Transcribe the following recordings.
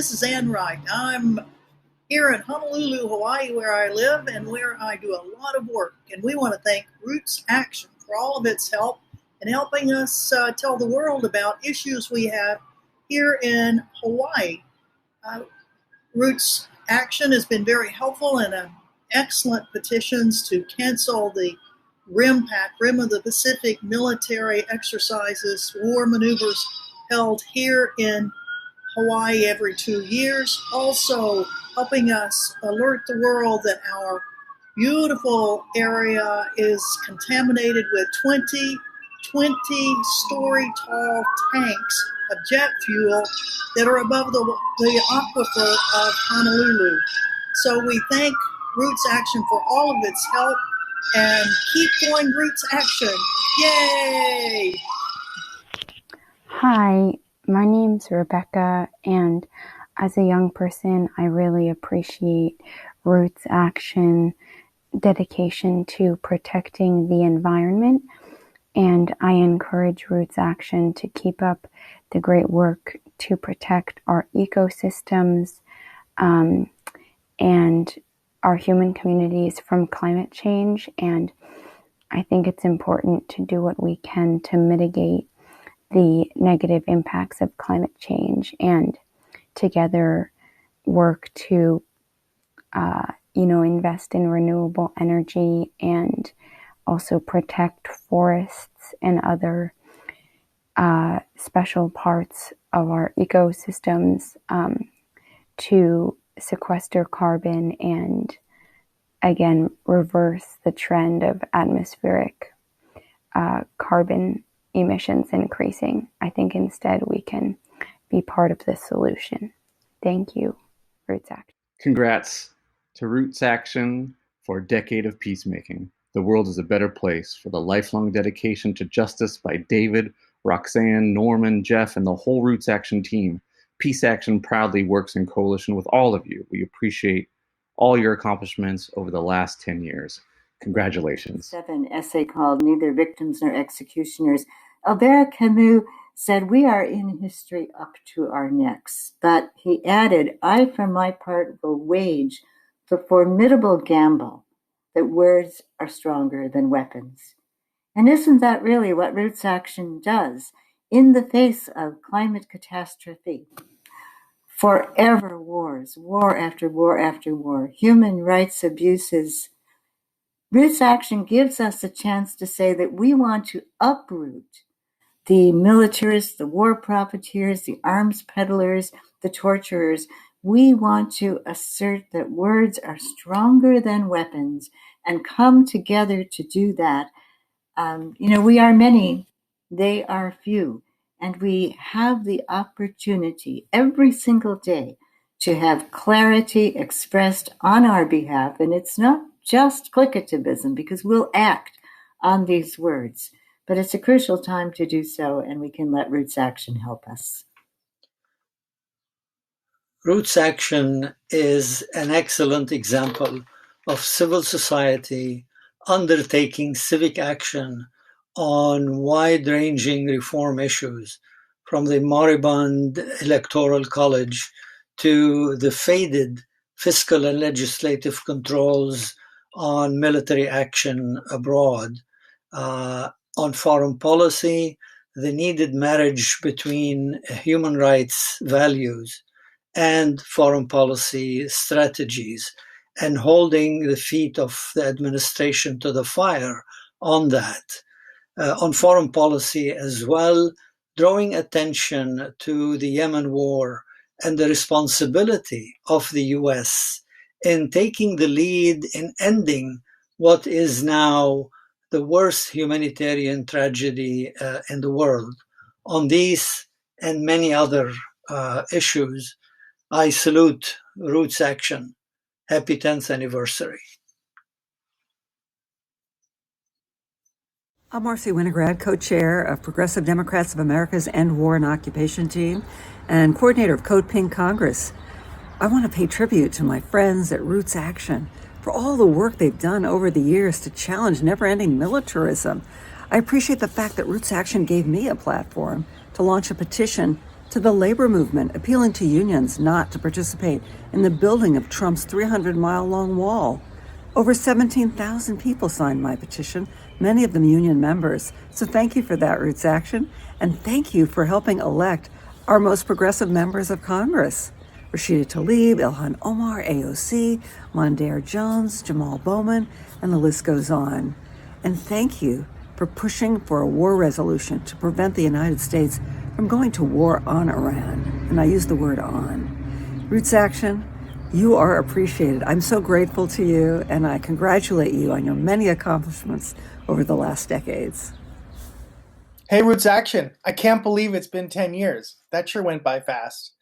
this is Ann Wright. I'm here in Honolulu, Hawaii, where I live and where I do a lot of work. And we want to thank RootsAction for all of its help in helping us tell the world about issues we have here in Hawaii. RootsAction has been very helpful in excellent petitions to cancel the Rim of the Pacific military exercises, war maneuvers held here in Hawaii every 2 years. Also helping us alert the world that our beautiful area is contaminated with 20-story tall tanks of jet fuel that are above the aquifer of Honolulu. So we thank RootsAction for all of its help, and keep going, RootsAction. Yay! Hi, my name's Rebecca, and as a young person, I really appreciate RootsAction dedication to protecting the environment, and I encourage RootsAction to keep up the great work to protect our ecosystems and our human communities from climate change. And I think it's important to do what we can to mitigate the negative impacts of climate change and together work to, invest in renewable energy and also protect forests and other special parts of our ecosystems to sequester carbon and, again, reverse the trend of atmospheric carbon emissions increasing. I think instead we can be part of the solution. Thank you, RootsAction. Congrats to RootsAction for a decade of peacemaking. The world is a better place for the lifelong dedication to justice by David, Roxanne, Norman, Jeff, and the whole RootsAction team. Peace Action proudly works in coalition with all of you. We appreciate all your accomplishments over the last 10 years. Congratulations. An essay called Neither Victims Nor Executioners. Albert Camus said, "We are in history up to our necks." But he added, "I, for my part, will wage the formidable gamble that words are stronger than weapons." And isn't that really what RootsAction does? In the face of climate catastrophe, forever wars, war after war after war, human rights abuses, RootsAction gives us a chance to say that we want to uproot the militarists, the war profiteers, the arms peddlers, the torturers. We want to assert that words are stronger than weapons and come together to do that. We are many, they are few, and we have the opportunity every single day to have clarity expressed on our behalf. And it's not just clickativism, because we'll act on these words, but it's a crucial time to do so, and we can let RootsAction help us. RootsAction is an excellent example of civil society undertaking civic action on wide-ranging reform issues, from the moribund Electoral College to the faded fiscal and legislative controls on military action abroad, on foreign policy, the needed marriage between human rights values and foreign policy strategies, and holding the feet of the administration to the fire on that. On foreign policy as well, drawing attention to the Yemen war and the responsibility of the US in taking the lead in ending what is now the worst humanitarian tragedy in the world. On these and many other issues, I salute RootsAction. Happy 10th anniversary. I'm Marcy Winograd, co-chair of Progressive Democrats of America's End War and Occupation Team and coordinator of Code Pink Congress. I want to pay tribute to my friends at RootsAction for all the work they've done over the years to challenge never-ending militarism. I appreciate the fact that RootsAction gave me a platform to launch a petition to the labor movement appealing to unions not to participate in the building of Trump's 300-mile-long wall. Over 17,000 people signed my petition, many of them union members. So thank you for that, RootsAction, and thank you for helping elect our most progressive members of Congress. Rashida Tlaib, Ilhan Omar, AOC, Mondaire Jones, Jamal Bowman, and the list goes on. And thank you for pushing for a war resolution to prevent the United States from going to war on Iran. And I use the word on. RootsAction, you are appreciated. I'm so grateful to you, and I congratulate you on your many accomplishments over the last decades. Hey, RootsAction. I can't believe it's been 10 years. That sure went by fast.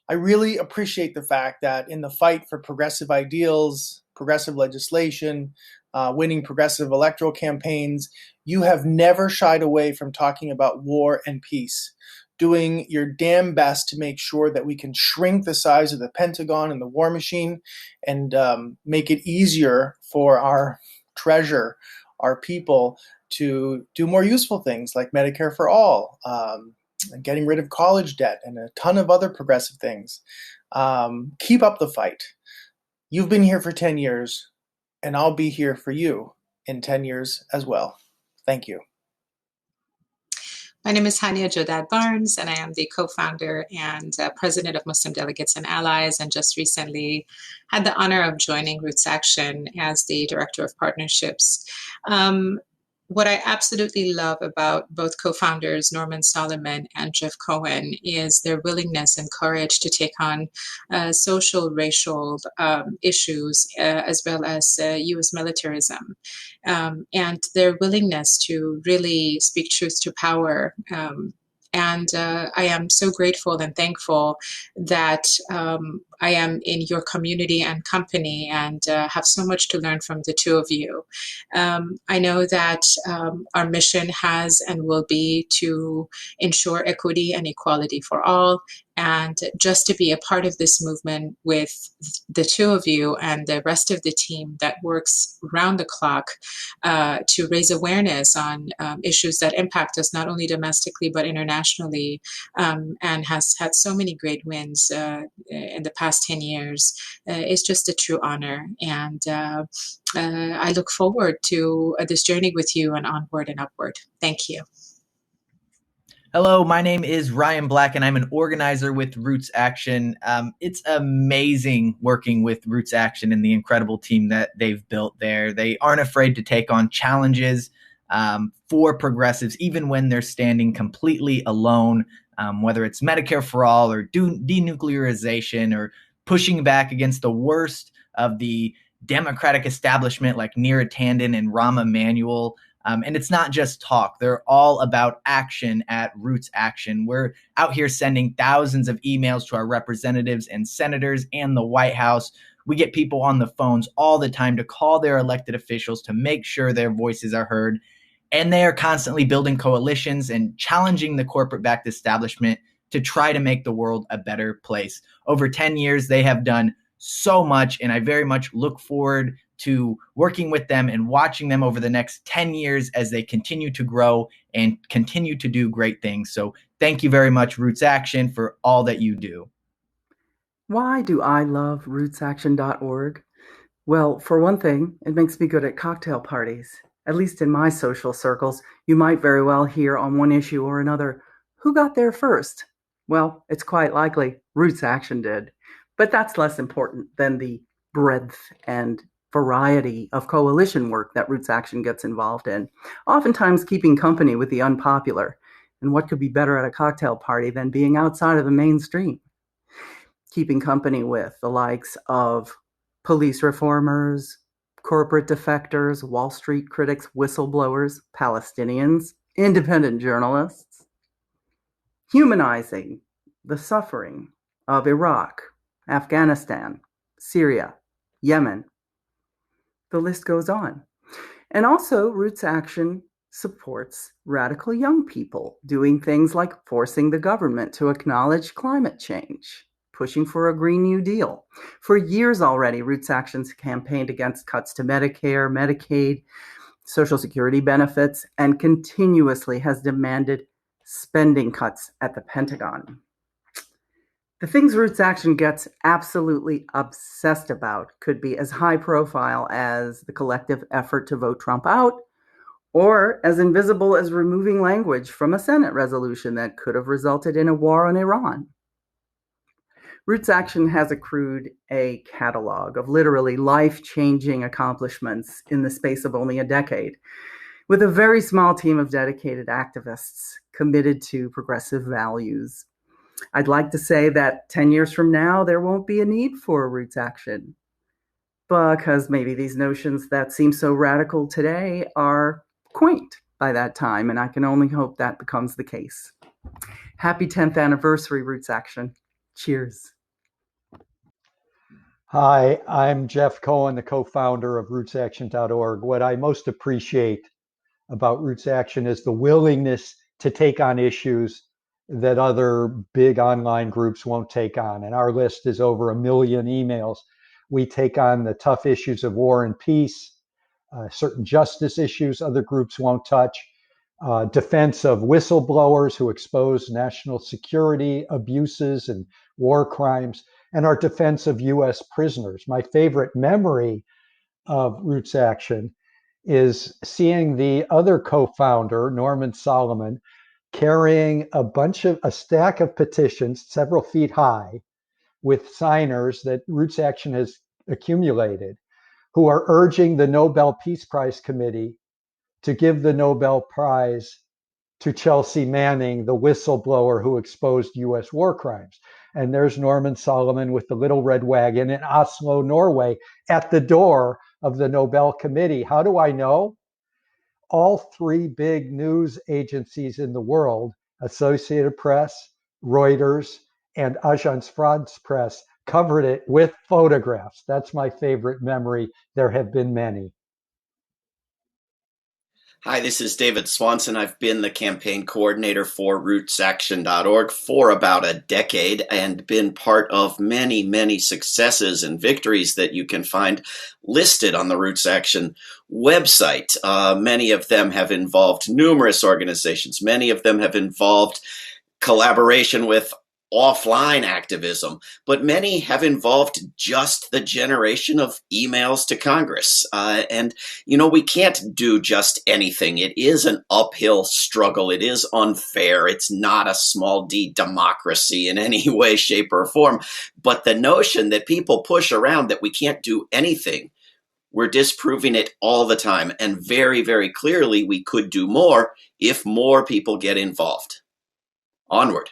I really appreciate the fact that in the fight for progressive ideals, progressive legislation, winning progressive electoral campaigns, you have never shied away from talking about war and peace, doing your damn best to make sure that we can shrink the size of the Pentagon and the war machine and make it easier for our treasure, our people, to do more useful things like Medicare for all, and getting rid of college debt and a ton of other progressive things. Keep up the fight. You've been here for 10 years, and I'll be here for you in 10 years as well. Thank you. My name is Hania Jodad Barnes, and I am the co-founder and president of Muslim Delegates and Allies, and just recently had the honor of joining RootsAction as the director of partnerships. What I absolutely love about both co-founders, Norman Solomon and Jeff Cohen, is their willingness and courage to take on social, racial issues, as well as U.S. militarism, and their willingness to really speak truth to power. And I am so grateful and thankful that I am in your community and company and have so much to learn from the two of you. I know that our mission has and will be to ensure equity and equality for all. And just to be a part of this movement with the two of you and the rest of the team that works round the clock to raise awareness on issues that impact us not only domestically but internationally, and has had so many great wins in the past 10 years, is just a true honor. And I look forward to this journey with you and onward and upward. Thank you. Hello, my name is Ryan Black, and I'm an organizer with RootsAction. It's amazing working with RootsAction and the incredible team that they've built there. They aren't afraid to take on challenges for progressives, even when they're standing completely alone, whether it's Medicare for all or denuclearization or pushing back against the worst of the Democratic establishment like Neera Tanden and Rahm Emanuel. And it's not just talk. They're all about action at RootsAction. We're out here sending thousands of emails to our representatives and senators and the White House. We get people on the phones all the time to call their elected officials to make sure their voices are heard. And they are constantly building coalitions and challenging the corporate-backed establishment to try to make the world a better place. Over 10 years, they have done so much, and I very much look forward to working with them and watching them over the next 10 years as they continue to grow and continue to do great things. So thank you very much, RootsAction, for all that you do. Why do I love rootsaction.org? Well, for one thing, it makes me good at cocktail parties. At least in my social circles, you might very well hear on one issue or another, who got there first? Well, it's quite likely RootsAction did. But that's less important than the breadth and variety of coalition work that RootsAction gets involved in, oftentimes keeping company with the unpopular. And what could be better at a cocktail party than being outside of the mainstream? Keeping company with the likes of police reformers, corporate defectors, Wall Street critics, whistleblowers, Palestinians, independent journalists, humanizing the suffering of Iraq, Afghanistan, Syria, Yemen. The list goes on. And also, RootsAction supports radical young people doing things like forcing the government to acknowledge climate change, pushing for a Green New Deal. For years already, RootsAction's campaigned against cuts to Medicare, Medicaid, Social Security benefits, and continuously has demanded spending cuts at the Pentagon. The things Roots Action gets absolutely obsessed about could be as high profile as the collective effort to vote Trump out, or as invisible as removing language from a Senate resolution that could have resulted in a war on Iran. Roots Action has accrued a catalog of literally life-changing accomplishments in the space of only a decade, with a very small team of dedicated activists committed to progressive values. I'd like to say that 10 years from now, there won't be a need for Roots Action, because maybe these notions that seem so radical today are quaint by that time, and I can only hope that becomes the case. Happy 10th anniversary, Roots Action. Cheers. Hi, I'm Jeff Cohen, the co-founder of RootsAction.org. What I most appreciate about Roots Action is the willingness to take on issues that other big online groups won't take on. And our list is over 1 million emails. We take on the tough issues of war and peace, certain justice issues other groups won't touch, defense of whistleblowers who expose national security abuses and war crimes, and our defense of U.S. prisoners. My favorite memory of Roots Action is seeing the other co-founder, Norman Solomon, carrying a stack of petitions several feet high with signers that Roots Action has accumulated, who are urging the Nobel Peace Prize Committee to give the Nobel Prize to Chelsea Manning, the whistleblower who exposed U.S. war crimes. And there's Norman Solomon with the little red wagon in Oslo, Norway, at the door of the Nobel Committee. How do I know? All three big news agencies in the world, Associated Press, Reuters, and Agence France Presse, covered it with photographs. That's my favorite memory. There have been many. Hi, this is David Swanson. I've been the campaign coordinator for RootsAction.org for about a decade and been part of many, many successes and victories that you can find listed on the Roots Action website. Many of them have involved numerous organizations. Many of them have involved collaboration with offline activism, but many have involved just the generation of emails to Congress. And, we can't do just anything. It is an uphill struggle. It is unfair. It's not a small d democracy in any way, shape, or form. But the notion that people push around that we can't do anything, we're disproving it all the time. And very, very clearly, we could do more if more people get involved. Onward.